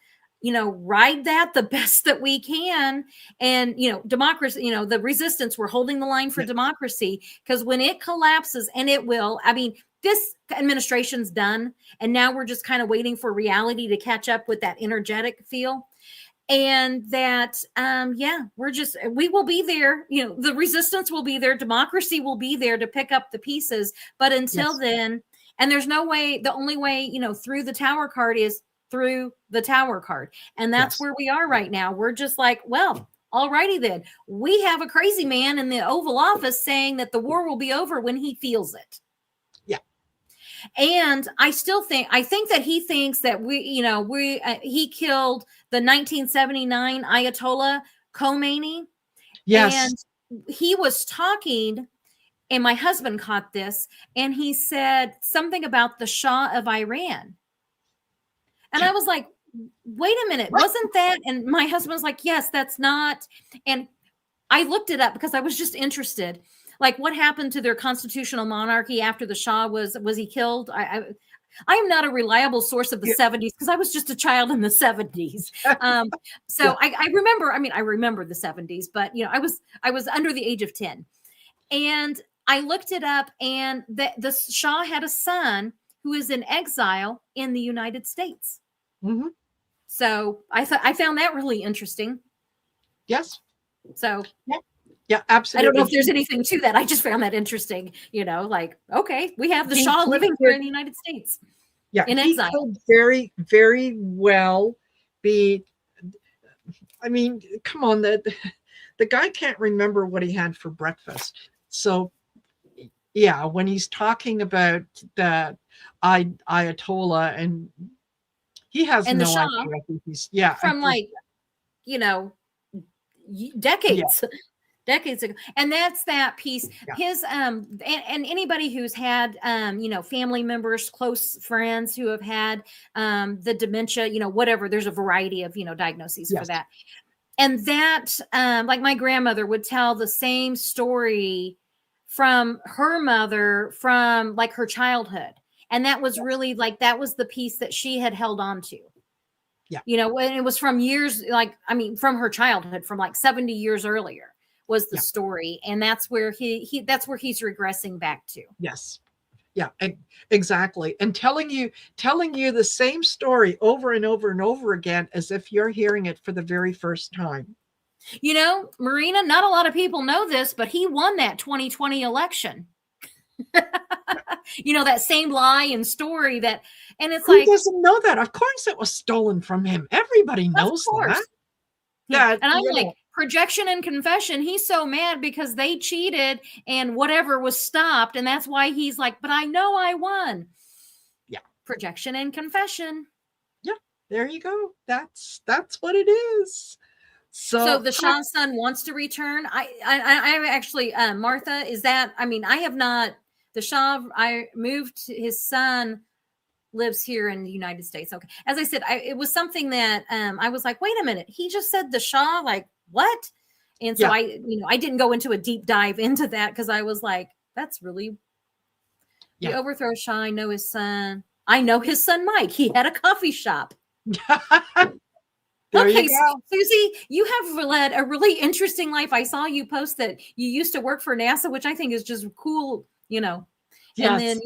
ride that the best that we can. And, democracy, the resistance, we're holding the line for democracy, because when it collapses, and it will, I mean, this administration's done, and now we're just kind of waiting for reality to catch up with that energetic feel. And that, we will be there, the resistance will be there, democracy will be there to pick up the pieces. But until then, and there's no way, the only way, through the Tower card is through the Tower card. And that's where we are right now. We're just like, well, all righty then. We have a crazy man in the Oval Office saying that the war will be over when he feels it. And I think that he thinks that he killed the 1979 Ayatollah Khomeini. Yes. And he was talking, and my husband caught this, and he said something about the Shah of Iran. And I was like, wait a minute, wasn't that? And my husband was like, yes, that's not. And I looked it up because I was just interested. Like, what happened to their constitutional monarchy after the Shah was he killed? I am not a reliable source of the 70s, because I was just a child in the 70s. So I remember the 70s, but I was under the age of 10. And I looked it up, and the Shah had a son who is in exile in the United States. So I found that really interesting. Yes. So yeah, absolutely. I don't know if there's anything to that. I just found that interesting. Like, okay, we have the Shah living here in the United States. Yeah, in exile. He could very, very well be. I mean, come on, the guy can't remember what he had for breakfast. So, yeah, when he's talking about the Ayatollah, and he has no idea. He's from decades. Yeah. Decades ago. And that's that piece. His and anybody who's had family members, close friends who have had the dementia, whatever, there's a variety of diagnoses for that. And that like my grandmother would tell the same story from her mother from like her childhood. And that was really like, that was the piece that she had held on to. When it was from years, from her childhood, from like 70 years earlier was the story. And that's where that's where he's regressing back to. Yes. Yeah, exactly. And telling you the same story over and over and over again, as if you're hearing it for the very first time. Marina, not a lot of people know this, but he won that 2020 election. That same lie and story that, and it's who doesn't know that? Of course it was stolen from him. Everybody knows that. Yeah. And I'm like, projection and confession. He's so mad because they cheated and whatever was stopped. And that's why he's like, but I know I won. Yeah. Projection and confession. Yeah. There you go. That's what it is. So the Shah's son wants to return. I actually, Martha, is that, I have not, the Shah, I moved, his son lives here in the United States. Okay. As I said, it was something that I was like, wait a minute. He just said the Shah, like what? And so I didn't go into a deep dive into that, because I was like, that's really, the overthrow Shah. I know his son, Mike. He had a coffee shop. Okay, so Susie, you have led a really interesting life. I saw you post that you used to work for NASA, which I think is just cool, Yes. And then,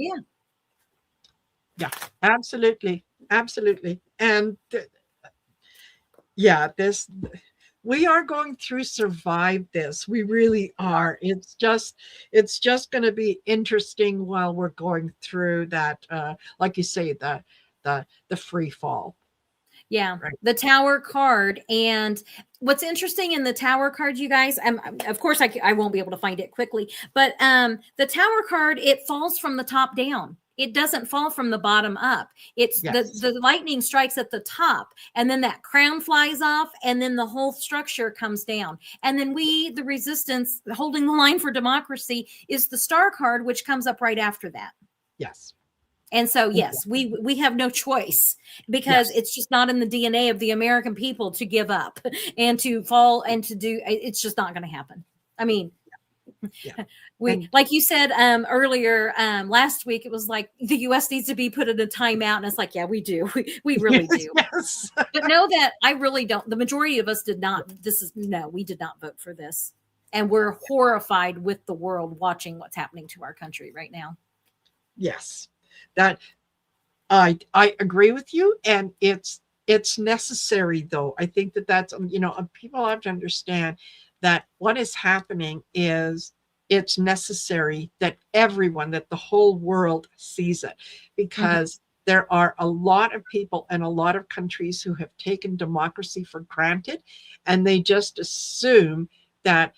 yeah, absolutely. And yeah, we are going through survive this. We really are. It's just going to be interesting while we're going through that, like you say, the free fall. Yeah, Right. the Tower card. And what's interesting in the Tower card, you guys, of course, I won't be able to find it quickly, but the Tower card, it falls from the top down. It doesn't fall from the bottom up. It's Yes. the lightning strikes at the top, and then that crown flies off, and then the whole structure comes down. And then we, the resistance, holding the line for democracy, is the Star card, which comes up right after that. Yes. And so, yes, we have no choice, because Yes. it's just not in the DNA of the American people to give up and to fall and to do. It's just not going to happen. I mean, Yeah. we, like you said earlier last week, it was like the U.S. needs to be put in a timeout, and it's like, yeah, we do, we really do. Yes. But know that I really don't. The majority of us did not. We did not vote for this, and we're horrified with the world watching what's happening to our country right now. Yes. That I agree with you, and it's necessary, though. I think that's people have to understand that what is happening is it's necessary that the whole world sees it, because there are a lot of people and a lot of countries who have taken democracy for granted, and they just assume that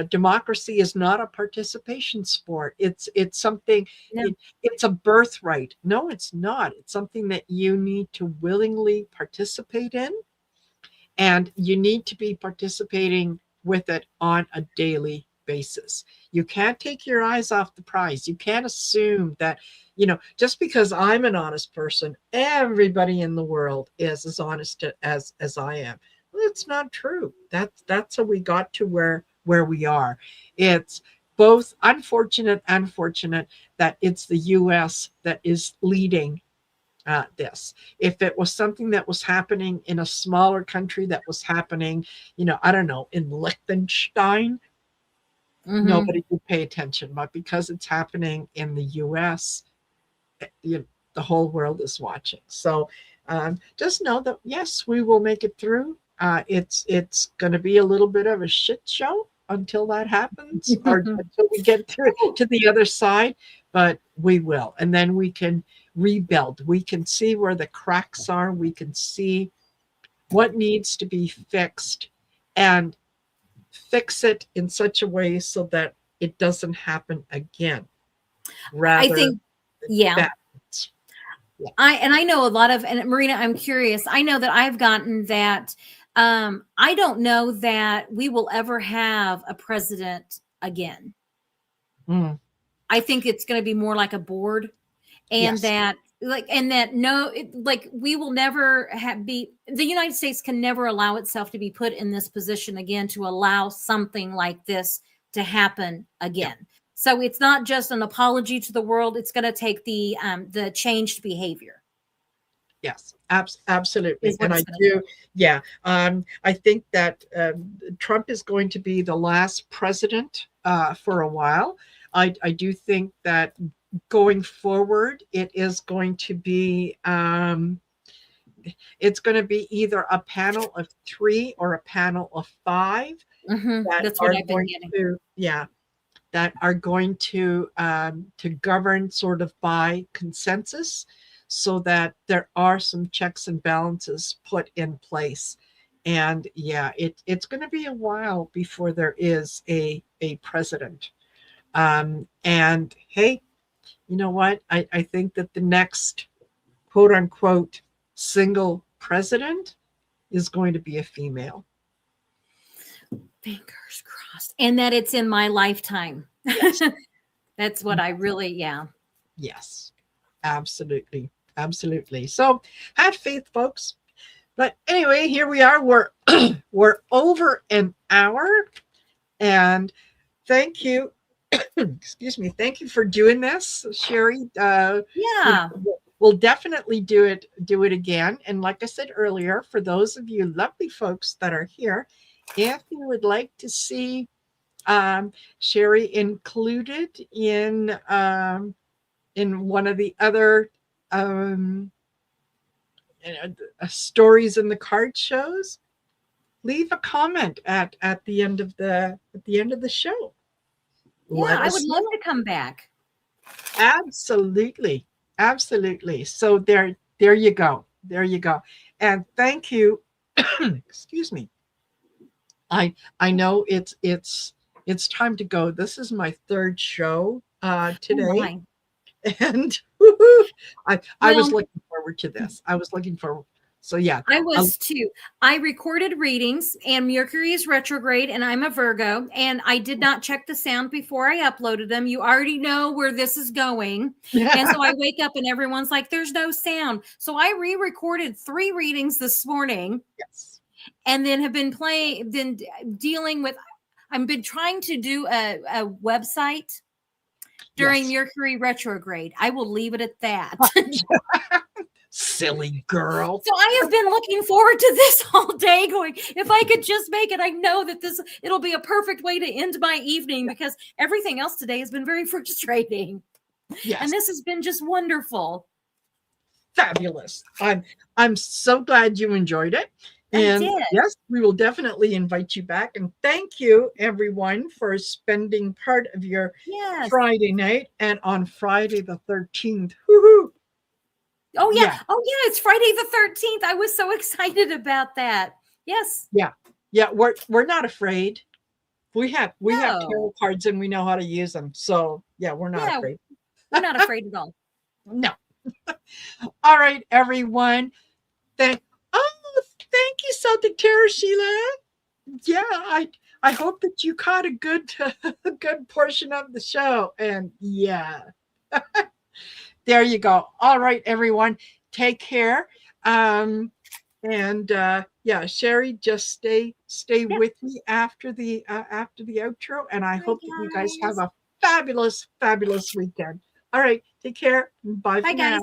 democracy is not a participation sport. It's something, No. it's a birthright. No, it's not. It's something that you need to willingly participate in, and you need to be participating with it on a daily basis. You can't take your eyes off the prize. You can't assume that, just because I'm an honest person, everybody in the world is as honest as I am. Well, it's not true. That's how we got to where we are. It's both unfortunate and fortunate that it's the US that is leading this. If it was something that was happening in a smaller country, that was happening, I don't know, in Liechtenstein, nobody would pay attention. But because it's happening in the US, the whole world is watching. So just know that, yes, we will make it through. It's going to be a little bit of a shit show until that happens, or until we get through to the other side, but we will. And then we can rebuild. We can see where the cracks are. We can see what needs to be fixed, and fix it in such a way so that it doesn't happen again. Rather, I think, yeah. Yeah. I know a lot of, and Marina, I'm curious. I know that I've gotten that. I don't know that we will ever have a president again. I think it's going to be more like a board, and that we will never the United States can never allow itself to be put in this position again, to allow something like this to happen again. So it's not just an apology to the world. It's going to take the changed behavior. Yes, absolutely. And I do. Yeah. I think that Trump is going to be the last president for a while. I do think that going forward, it is going to be either a panel of 3 or a panel of 5 That's what I've been getting. That are going to govern sort of by consensus, so that there are some checks and balances put in place. And it's going to be a while before there is a president. And hey, you know what? I think that the next quote unquote single president is going to be a female. Fingers crossed. And that it's in my lifetime. Yes. That's what I really, Yes, absolutely. Absolutely. So have faith, folks. But anyway, here we are. We're over an hour. And thank you. Excuse me. Thank you for doing this, Sherri. We'll definitely do it again. And like I said earlier, for those of you lovely folks that are here, if you would like to see Sherri included in one of the other stories in the card shows, leave a comment at the end of the show. Yeah, Let I us would love know. to come back. Absolutely. Absolutely. So there you go. There you go. And thank you. Excuse me. I know it's time to go. This is my third show Oh today. my. And I was Well, looking forward to this. I was looking forward. So yeah. I was too. I recorded readings, and Mercury is retrograde, and I'm a Virgo, and I did not check the sound before I uploaded them. You already know where this is going. And so I wake up and everyone's like, there's no sound. So I re-recorded 3 readings this morning, Yes. and then have been dealing with, I've been trying to do a website during Yes. Mercury retrograde. I will leave it at that. Silly girl. So I have been looking forward to this all day, going, if I could just make it, I know that it'll be a perfect way to end my evening, because everything else today has been very frustrating. Yes. And this has been just wonderful. Fabulous. I'm so glad you enjoyed it. And I did. yes, we will definitely invite you back. And thank you, everyone, for spending part of your Friday night. And on Friday the 13th, woohoo! Oh yeah. Oh yeah, it's Friday the 13th. I was so excited about that. Yes. Yeah. We're not afraid. We have tarot cards and we know how to use them. So yeah, we're not afraid. We're not afraid at all. No. All right, everyone. Thank you, Celtic Tarot, Sheila. Yeah, I hope that you caught a good portion of the show. And yeah. There you go. All right, everyone. Take care. And Sherri, just stay with me after the outro. And I hope that you guys have a fabulous weekend. All right, take care. Bye for now.